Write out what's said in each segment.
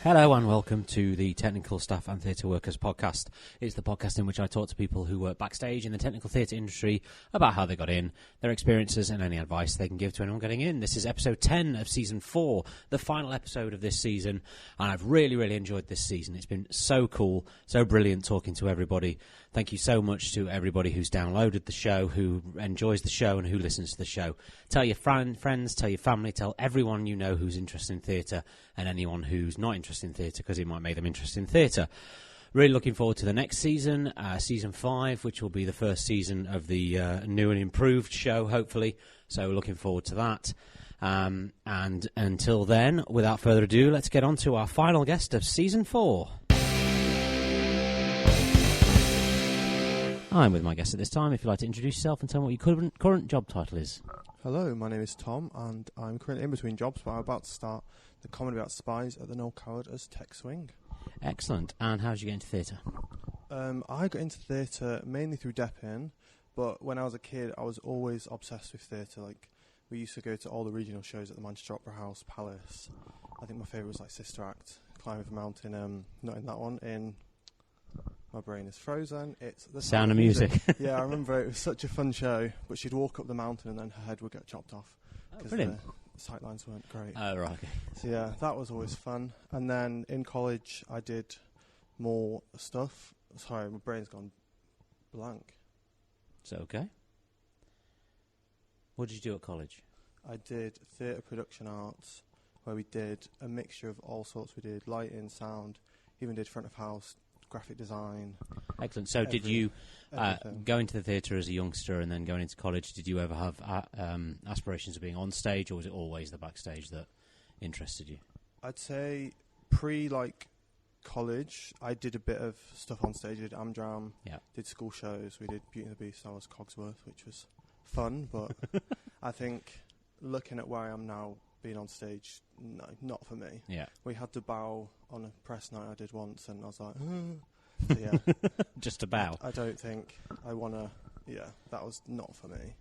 Hello and welcome to the Technical Staff and Theatre Workers podcast. It's the podcast in which I talk to people who work backstage in the technical theatre industry about how they got in, their experiences and any advice they can give to anyone getting in. This is episode 10 of season 4, the final episode of this season, and I've really enjoyed this season. It's been so cool, so brilliant talking to everybody. Thank you so much to everybody who's downloaded the show, who enjoys the show and who listens to the show. Tell your friends, tell your family, tell everyone you know who's interested in theatre and anyone who's not interested in theatre, because it might make them interested in theatre. Really looking forward to the next season, season 5, which will be the first season of the new and improved show, hopefully. So looking forward to that. And until then, without further ado, let's get on to our final guest of season 4. I'm with my guest at this time. If you'd like to introduce yourself and tell me what your current job title is. Hello, my name is Tom, and I'm currently in between jobs, but I'm about to start the comedy about Spies at the Noel Coward as Tech Swing. Excellent. And how did you get into theatre? I got into theatre mainly through Deppin, but when I was a kid, I was always obsessed with theatre. Like, we used to go to all the regional shows at the Manchester Opera House, Palace. I think my favourite was like Sister Act, Climb Over the Mountain. Not in that one. In my brain is frozen. It's the Sound of Music. Yeah, I remember it was such a fun show. But she'd walk up the mountain and then her head would get chopped off. Oh, brilliant. The sightlines weren't great. Oh, right, okay. So yeah, that was always fun. And then in college, I did more stuff. Sorry, my brain's gone blank. It's okay. What did you do at college? I did theatre production arts, where we did a mixture of all sorts. We did lighting, sound, even did front of house, graphic design. Excellent. So did you go into the theatre as a youngster and then going into college, did you ever have aspirations of being on stage, or was it always the backstage that interested you? I'd say college, I did a bit of stuff on stage. I did Amdram, did school shows. We did Beauty and the Beast. I was Cogsworth, which was fun, but I think looking at where I am now, being on stage, no, not for me. Yeah. We had to bow on a press night I did once, and I was like, so yeah. Just a bow. I don't think I want to, that was not for me.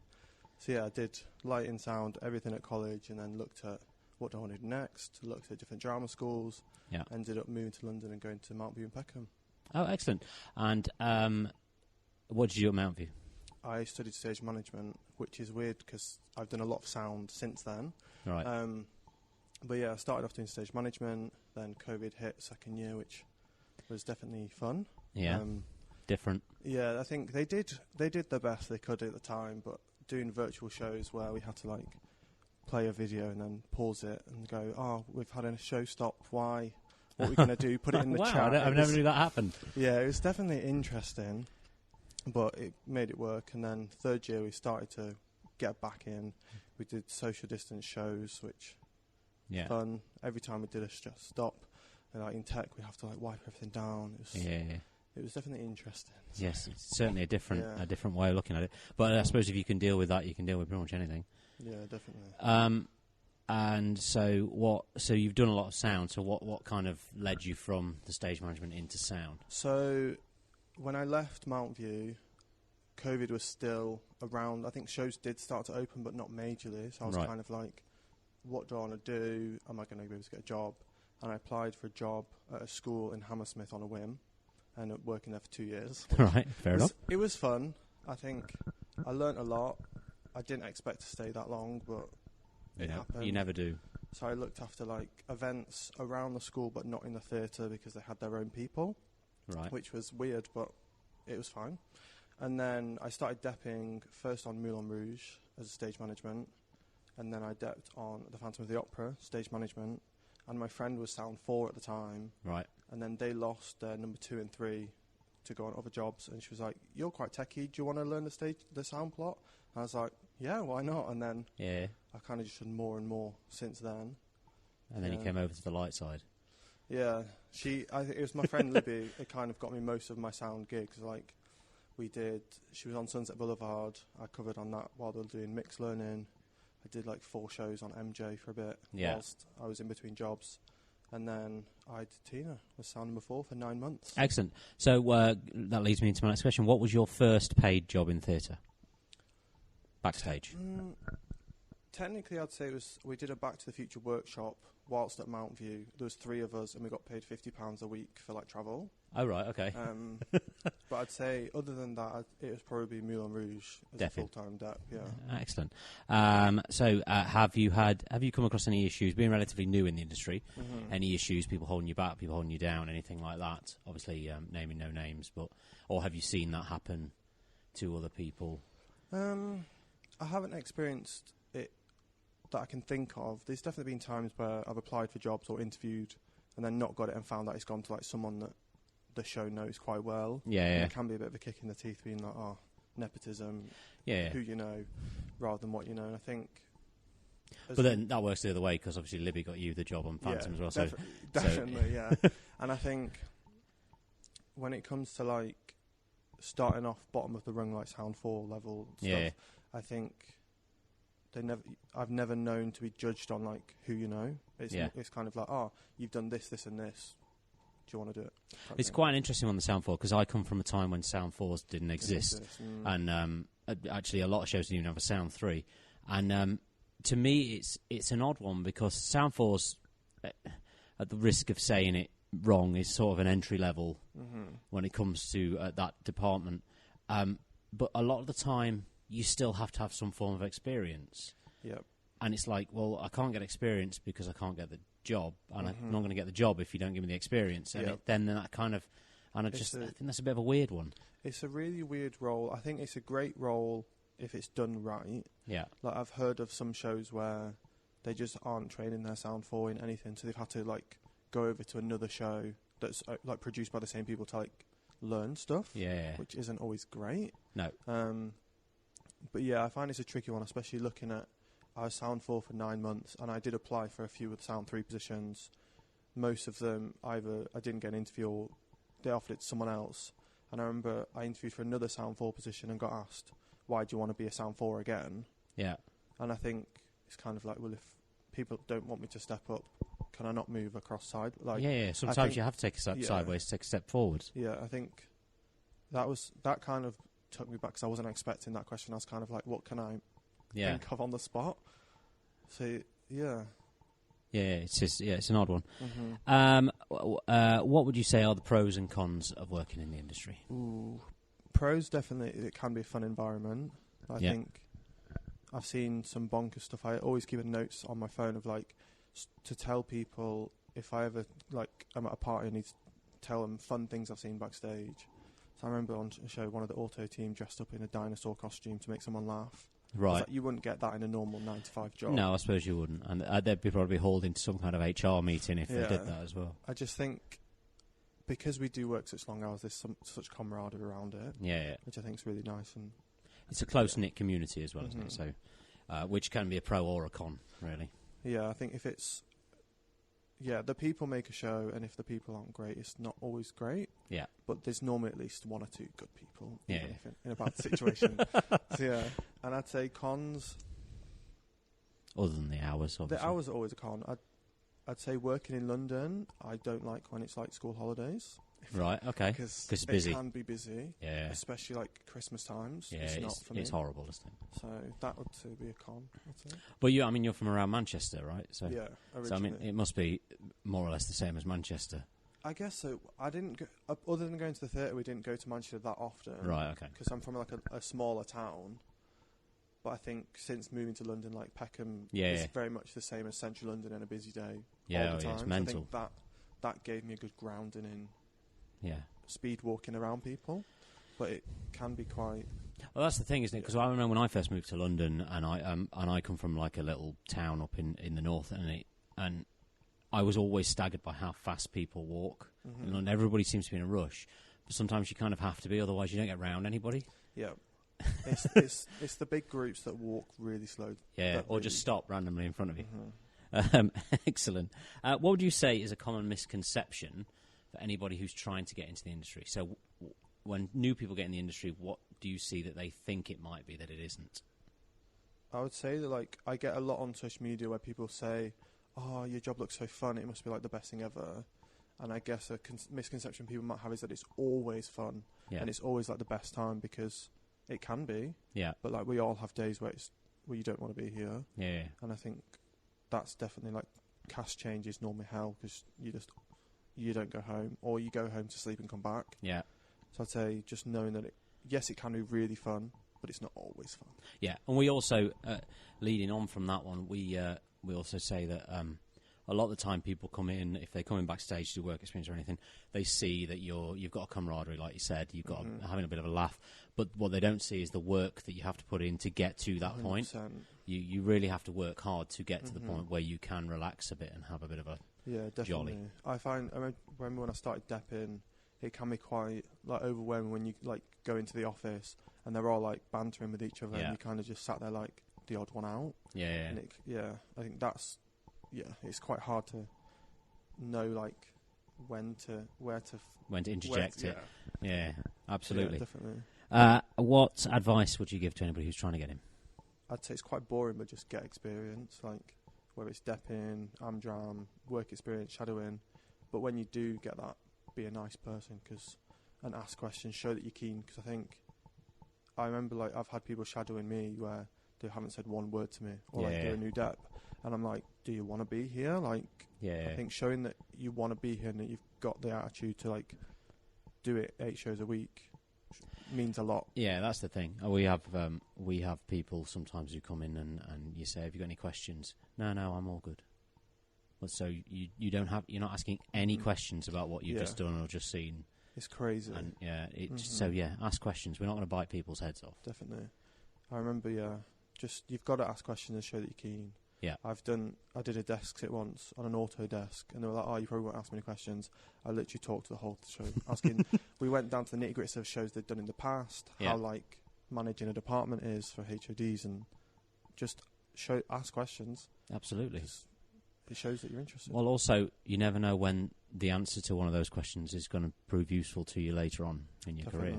So yeah, I did lighting, sound, everything at college, and then looked at what do I want to do next, looked at different drama schools, ended up moving to London and going to Mount View and Peckham. Oh, excellent. And what did you do at Mount View? I studied stage management, which is weird because I've done a lot of sound since then. Right. But yeah, I started off doing stage management, then COVID hit second year, which was definitely fun. Yeah, different. Yeah, I think they did the best they could at the time, but doing virtual shows where we had to play a video and then pause it and go, oh, we've had a show stop, why? What are we going to do? Put it in the chat. I've never knew that happened. Yeah, it was definitely interesting, but it made it work. And then third year we started to get back in. We did social distance shows, which fun. Every time we did a stop, and in tech we have to wipe everything down. It was definitely interesting. Yes, it's certainly a different way of looking at it. But I suppose if you can deal with that, you can deal with pretty much anything. Yeah, definitely. And so you've done a lot of sound. So what kind of led you from the stage management into sound? So when I left Mount View, COVID was still around. I think shows did start to open, but not majorly. So I was kind of like, what do I want to do? Am I going to be able to get a job? And I applied for a job at a school in Hammersmith on a whim. I ended up working there for 2 years. Right, fair enough. It was fun. I think I learnt a lot. I didn't expect to stay that long, but it happened. You never do. So I looked after events around the school, but not in the theatre because they had their own people. Right. Which was weird, but it was fine. And then I started depping first on Moulin Rouge as a stage management, and then I depped on The Phantom of the Opera, stage management, and my friend was Sound 4 at the time. Right. And then they lost their number 2 and 3 to go on other jobs, and she was like, you're quite techie, do you want to learn the sound plot? And I was like, yeah, why not? And then I kind of just done more and more since then. And then you came over to the light side. Yeah, I think it was my friend Libby. It kind of got me most of my sound gigs. She was on Sunset Boulevard. I covered on that while they were doing mixed learning. I did 4 shows on MJ for a bit whilst I was in between jobs. And then I did Tina, was sound number 4 for 9 months. Excellent. So that leads me into my next question. What was your first paid job in theatre? Backstage. Technically, I'd say we did a Back to the Future workshop whilst at Mount View. There was 3 of us, and we got paid £50 a week for like travel. Oh right, okay. But I'd say other than that, it was probably Moulin Rouge as a full-time dep. Yeah. Excellent. So have you come across any issues being relatively new in the industry? Mm-hmm. Any issues? People holding you back? People holding you down? Anything like that? Obviously, naming no names, or have you seen that happen to other people? I haven't experienced it that I can think of. There's definitely been times where I've applied for jobs or interviewed and then not got it and found that it's gone to like someone that the show knows quite well. Yeah. It can be a bit of a kick in the teeth being like, oh, nepotism, who you know, rather than what you know. And I think... But then that works the other way because obviously Libby got you the job on Phantom as well. Definitely, yeah. And I think when it comes to like starting off bottom of the rung like Sound 4 level stuff, I think... I've never known to be judged on like who you know. It's kind of like, oh, you've done this, this, and this. Do you want to do it? It's quite an interesting one, the Sound 4, because I come from a time when Sound 4s didn't exist, and actually a lot of shows didn't even have a Sound 3. And to me, it's an odd one because Sound 4's, at the risk of saying it wrong, is sort of an entry level when it comes to that department. But a lot of the time, you still have to have some form of experience. Yep. And it's like, well, I can't get experience because I can't get the job, and I'm not going to get the job if you don't give me the experience. And then that kind of... And I think that's a bit of a weird one. It's a really weird role. I think it's a great role if it's done right. Yeah. Like, I've heard of some shows where they just aren't training their Sound 4 in anything, so they've had to, like, go over to another show that's, like, produced by the same people to, like, learn stuff. Yeah. Which isn't always great. No. But yeah, I find it's a tricky one, especially looking at... I was Sound 4 for 9 months, and I did apply for a few of the Sound 3 positions. Most of them, either I didn't get an interview or they offered it to someone else. And I remember I interviewed for another Sound 4 position and got asked, why do you want to be a Sound 4 again? Yeah. And I think it's kind of like, well, if people don't want me to step up, can I not move across side? Like, yeah. Sometimes you have to take a step sideways, take a step forward. Yeah, I think that kind of took me back because I wasn't expecting that question. I was kind of like, what can I think of on the spot? So, yeah. Yeah, it's an odd one. Mm-hmm. What would you say are the pros and cons of working in the industry? Ooh. Pros, definitely, it can be a fun environment. I think I've seen some bonkers stuff. I always keep notes on my phone of, like, to tell people if I ever, like, I'm at a party, I need to tell them fun things I've seen backstage. So I remember on a show, one of the auto team dressed up in a dinosaur costume to make someone laugh. Right. Like, you wouldn't get that in a normal 9-to-5 job. No, I suppose you wouldn't. And they'd be probably holding to some kind of HR meeting if they did that as well. I just think because we do work such long hours, there's such camaraderie around it. Yeah. Which I think is really nice. And it's a close-knit community as well, isn't it? So, which can be a pro or a con, really. Yeah, I think if it's... Yeah, the people make a show, and if the people aren't great, it's not always great. Yeah. But there's normally at least 1 or 2 good people, even if in a bad situation. So, yeah. And I'd say cons... Other than the hours, obviously. The hours are always a con. I'd say working in London, I don't like when it's like school holidays. Right, okay. Because it's busy. It can be busy. Yeah. Especially like Christmas times. Yeah, it's not for me. It's horrible, isn't it? So that would be a con, I'd say. But you're from around Manchester, right? So, yeah, originally. So, I mean, it must be more or less the same as Manchester. I guess so. I didn't go... other than going to the theatre, we didn't go to Manchester that often. Right, okay. Because I'm from like a smaller town. But I think since moving to London, like Peckham is very much the same as Central London on a busy day all the time. It's mental. So I think that gave me a good grounding in speed walking around people. But it can be quite... Well, that's the thing, isn't it? Because I remember when I first moved to London, and I come from like a little town up in the north, and I was always staggered by how fast people walk. Mm-hmm. And everybody seems to be in a rush, but sometimes you kind of have to be, otherwise you don't get round anybody. Yeah. It's the big groups that walk really slow. Yeah, or just stop randomly in front of you. Mm-hmm. Excellent. What would you say is a common misconception for anybody who's trying to get into the industry? So when new people get in the industry, what do you see that they think it might be that it isn't? I would say that, like, I get a lot on social media where people say, oh, your job looks so fun, it must be like the best thing ever. And I guess a misconception people might have is that it's always fun and it's always like the best time, because it can be. Yeah. But like, we all have days where it's well, you don't want to be here. Yeah. And I think that's definitely like cast change is normally hell because you don't go home, or you go home to sleep and come back. Yeah. So I'd say just knowing that it can be really fun, but it's not always fun. Yeah, and we also, leading on from that one, we also say that a lot of the time people come in, if they're coming backstage to do work experience or anything, they see that you've got a camaraderie, like you said, you've got having a bit of a laugh, but what they don't see is the work that you have to put in to get to that 100%. Point. You really have to work hard to get to the point where you can relax a bit and have a bit of a jolly. I remember when I started depping, it can be quite like overwhelming when you like go into the office and they're all like bantering with each other and you kind of just sat there like the odd one out. Yeah. And I think that's it's quite hard to know like when to interject it. Yeah, absolutely. Yeah, definitely. What advice would you give to anybody who's trying to get in? I'd say it's quite boring, but just get experience, like whether it's depping, Amdram, work experience, shadowing. But when you do get that, be a nice person and ask questions, show that you're keen. Because I remember like I've had people shadowing me where they haven't said one word to me, or like do a new dep, and I'm like, do you want to be here? Like, I think showing that you want to be here and that you've got the attitude to like do it 8 shows a week means a lot. Yeah, that's the thing. We have people sometimes who come in and you say, have you got any questions? No, I'm all good. But so you're not asking any questions about what you've just done or just seen. It's crazy. And so ask questions. We're not going to bite people's heads off. Definitely. I remember, just you've got to ask questions and show that you're keen. Yeah. I did a desk sit once on an auto desk, and they were like, "Oh, you probably won't ask me any questions." I literally talked to the whole show, asking. We went down to the nitty-gritty of shows they'd done in the past, how like managing a department is for HODs, and just ask questions. Absolutely. It shows that you're interested. Well, also, you never know when the answer to one of those questions is going to prove useful to you later on in your career.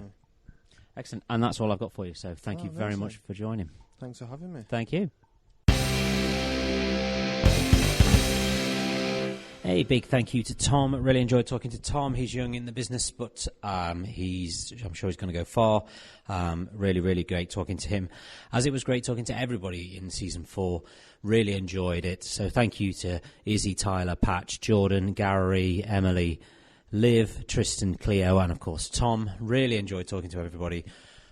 Excellent. And that's all I've got for you. So thank you very much for joining. Thanks for having me. Thank you. A big thank you to Tom. Really enjoyed talking to Tom. He's young in the business, but I'm sure he's going to go far. Really, really great talking to him, as it was great talking to everybody in Season 4. Really enjoyed it. So thank you to Izzy, Tyler, Patch, Jordan, Gary, Emily, Liv, Tristan, Cleo, and of course Tom. Really enjoyed talking to everybody.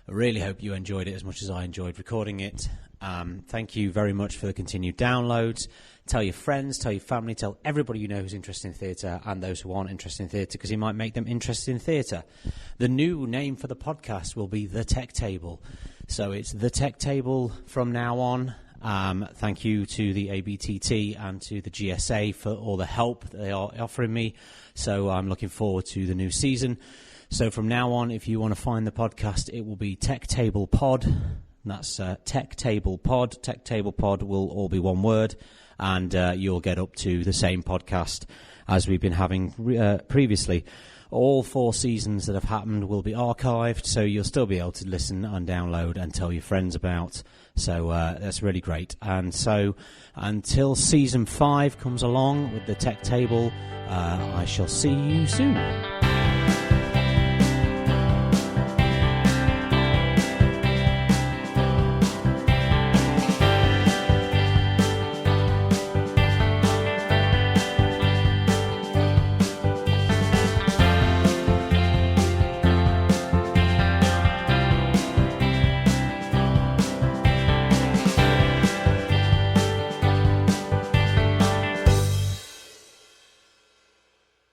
I really hope you enjoyed it as much as I enjoyed recording it. Thank you very much for the continued downloads. Tell your friends, tell your family, tell everybody you know who's interested in theatre and those who aren't interested in theatre, because you might make them interested in theatre. The new name for the podcast will be The Tech Table. So it's The Tech Table from now on. Thank you to the ABTT and to the GSA for all the help that they are offering me. So I'm looking forward to the new season. So from now on, if you want to find the podcast, it will be Tech Table Pod. That's Tech Table Pod. Tech Table Pod will all be one word, and you'll get up to the same podcast as we've been having previously. All 4 seasons that have happened will be archived, so you'll still be able to listen and download and tell your friends about. So that's really great. And so until Season 5 comes along with the Tech Table, I shall see you soon.